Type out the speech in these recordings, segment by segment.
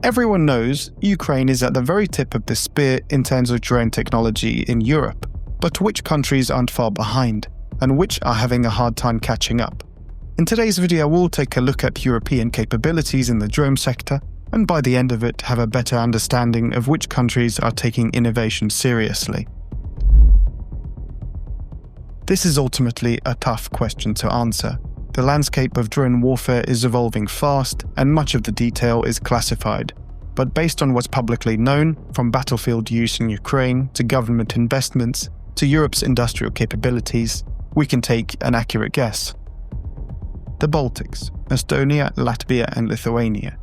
Everyone knows Ukraine is at the very tip of the spear in terms of drone technology in Europe, but which countries aren't far behind, and which are having a hard time catching up? In today's video, we'll take a look at European capabilities in the drone sector, and by the end of it, have a better understanding of which countries are taking innovation seriously. This is ultimately a tough question to answer. The landscape of drone warfare is evolving fast, and much of the detail is classified. But based on what's publicly known, from battlefield use in Ukraine to government investments to Europe's industrial capabilities, we can take an accurate guess. The Baltics, Estonia, Latvia and Lithuania.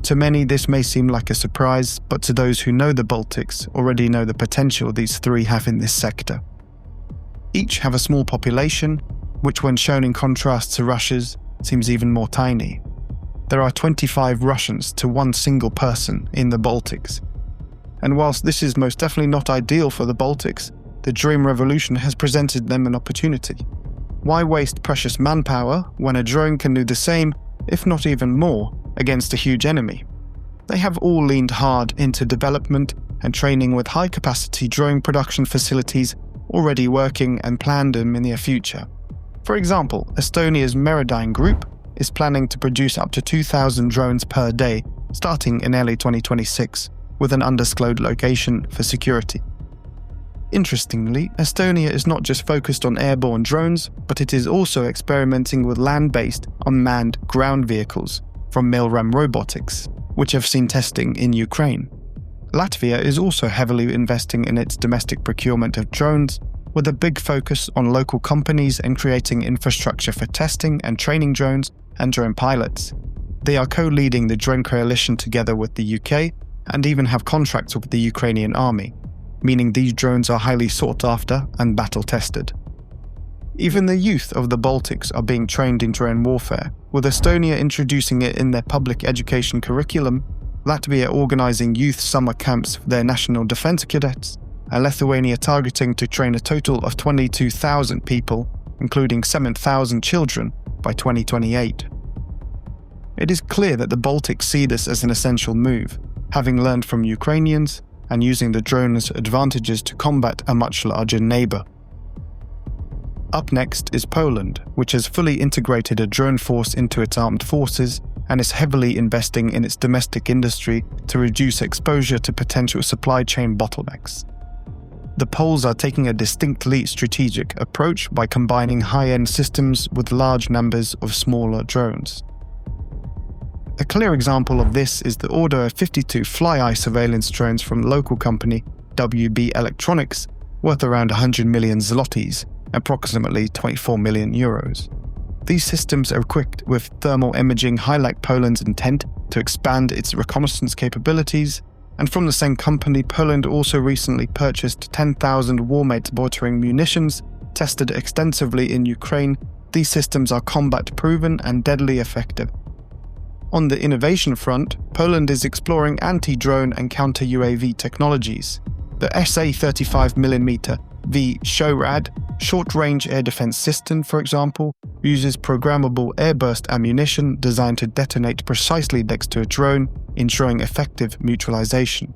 To many this may seem like a surprise, but to those who know the Baltics already know the potential these three have in this sector. Each have a small population, which when shown in contrast to Russia's, seems even more tiny. There are 25 Russians to one single person in the Baltics. And whilst this is most definitely not ideal for the Baltics, the drone revolution has presented them an opportunity. Why waste precious manpower when a drone can do the same, if not even more, against a huge enemy? They have all leaned hard into development and training with high-capacity drone production facilities already working and planned in the near future. For example, Estonia's Meridyne Group is planning to produce up to 2,000 drones per day, starting in early 2026, with an undisclosed location for security. Interestingly, Estonia is not just focused on airborne drones, but it is also experimenting with land-based, unmanned ground vehicles from Milram Robotics, which have seen testing in Ukraine. Latvia is also heavily investing in its domestic procurement of drones, with a big focus on local companies and creating infrastructure for testing and training drones and drone pilots. They are co-leading the drone coalition together with the UK and even have contracts with the Ukrainian army, meaning these drones are highly sought after and battle-tested. Even the youth of the Baltics are being trained in drone warfare, with Estonia introducing it in their public education curriculum, Latvia organising youth summer camps for their national defence cadets, and Lithuania targeting to train a total of 22,000 people, including 7,000 children, by 2028. It is clear that the Baltics see this as an essential move, having learned from Ukrainians and using the drone's advantages to combat a much larger neighbour. Up next is Poland, which has fully integrated a drone force into its armed forces and is heavily investing in its domestic industry to reduce exposure to potential supply chain bottlenecks. The Poles are taking a distinctly strategic approach by combining high-end systems with large numbers of smaller drones. A clear example of this is the order of 52 fly-eye surveillance drones from local company WB Electronics, worth around 100 million zlotys, approximately 24 million euros. These systems are equipped with thermal imaging, highlight Poland's intent to expand its reconnaissance capabilities, and from the same company, Poland also recently purchased 10,000 Warmate loitering munitions, tested extensively in Ukraine. These systems are combat-proven and deadly effective. On the innovation front, Poland is exploring anti-drone and counter-UAV technologies. The SA-35mm V-SHORAD short-range air defense system, for example, uses programmable airburst ammunition designed to detonate precisely next to a drone, ensuring effective neutralization.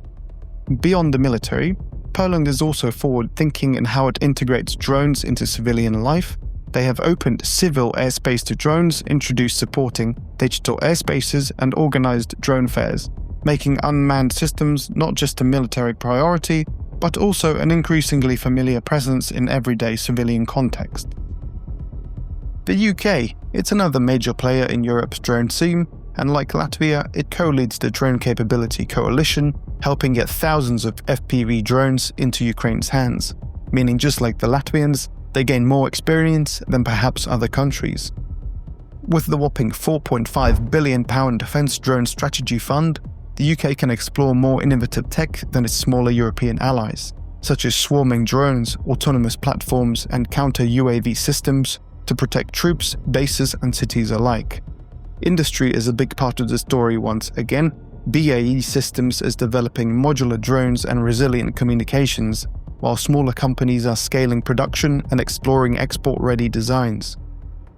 Beyond the military, Poland is also forward-thinking in how it integrates drones into civilian life. They have opened civil airspace to drones, introduced supporting digital airspaces and organized drone fairs, making unmanned systems not just a military priority, but also an increasingly familiar presence in everyday civilian context. The UK, it's another major player in Europe's drone scene, and like Latvia, it co-leads the Drone Capability Coalition, helping get thousands of FPV drones into Ukraine's hands, meaning just like the Latvians, they gain more experience than perhaps other countries. With the whopping £4.5 billion Defence Drone Strategy Fund, the UK can explore more innovative tech than its smaller European allies, such as swarming drones, autonomous platforms, and counter-UAV systems to protect troops, bases, and cities alike. Industry is a big part of the story once again. BAE Systems is developing modular drones and resilient communications, while smaller companies are scaling production and exploring export-ready designs.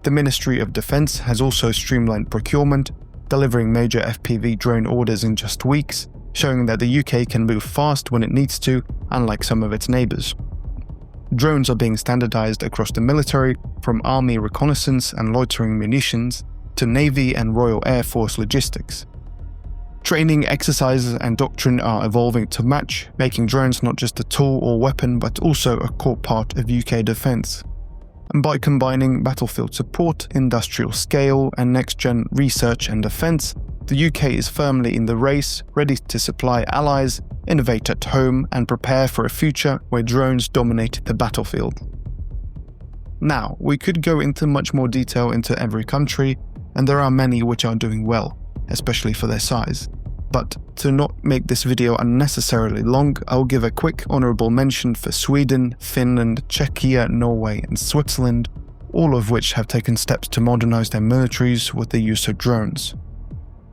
The Ministry of Defence has also streamlined procurement, delivering major FPV drone orders in just weeks, showing that the UK can move fast when it needs to, unlike some of its neighbours. Drones are being standardised across the military, from army reconnaissance and loitering munitions to Navy and Royal Air Force logistics. Training, exercises and doctrine are evolving to match, making drones not just a tool or weapon but also a core part of UK defence. And by combining battlefield support, industrial scale and next-gen research and defence, the UK is firmly in the race, ready to supply allies, innovate at home and prepare for a future where drones dominate the battlefield. Now, we could go into much more detail into every country, and there are many which are doing well, especially for their size. But to not make this video unnecessarily long, I'll give a quick honourable mention for Sweden, Finland, Czechia, Norway and Switzerland, all of which have taken steps to modernise their militaries with the use of drones.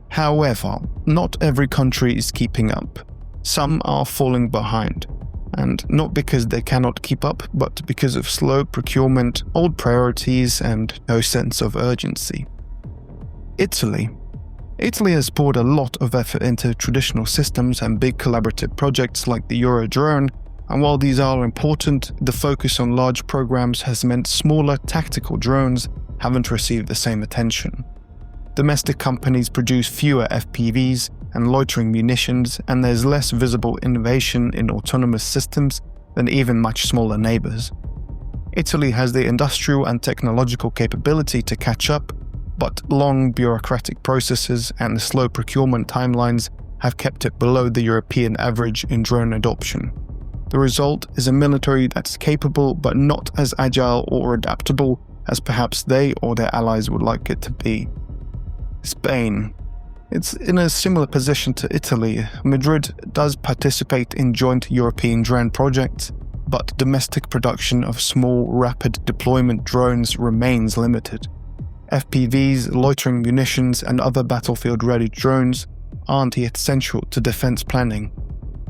However, not every country is keeping up. Some are falling behind, and not because they cannot keep up, but because of slow procurement, old priorities and no sense of urgency. Italy has poured a lot of effort into traditional systems and big collaborative projects like the Eurodrone, and while these are important, the focus on large programs has meant smaller tactical drones haven't received the same attention. Domestic companies produce fewer FPVs and loitering munitions, and there's less visible innovation in autonomous systems than even much smaller neighbours. Italy has the industrial and technological capability to catch up, but long bureaucratic processes and the slow procurement timelines have kept it below the European average in drone adoption. The result is a military that's capable but not as agile or adaptable as perhaps they or their allies would like it to be. Spain. It's in a similar position to Italy. Madrid does participate in joint European drone projects, but domestic production of small, rapid deployment drones remains limited. FPVs, loitering munitions and other battlefield-ready drones aren't yet central to defence planning.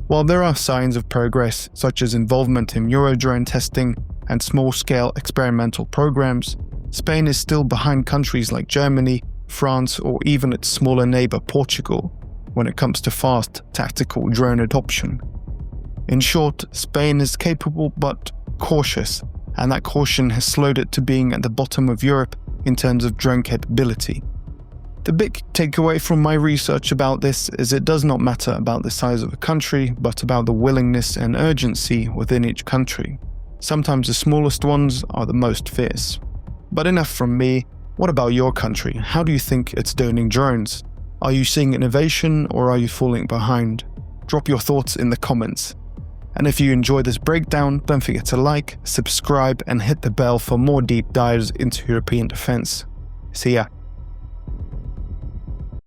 While there are signs of progress, such as involvement in Eurodrone testing and small-scale experimental programs, Spain is still behind countries like Germany, France or even its smaller neighbour Portugal when it comes to fast, tactical drone adoption. In short, Spain is capable but cautious, and that caution has slowed it to being at the bottom of Europe in terms of drone capability. The big takeaway from my research about this is it does not matter about the size of a country, but about the willingness and urgency within each country. Sometimes the smallest ones are the most fierce. But enough from me. What about your country? How do you think it's doing in drones? Are you seeing innovation or are you falling behind? Drop your thoughts in the comments. And if you enjoy this breakdown, don't forget to like, subscribe and hit the bell for more deep dives into European defense. See ya.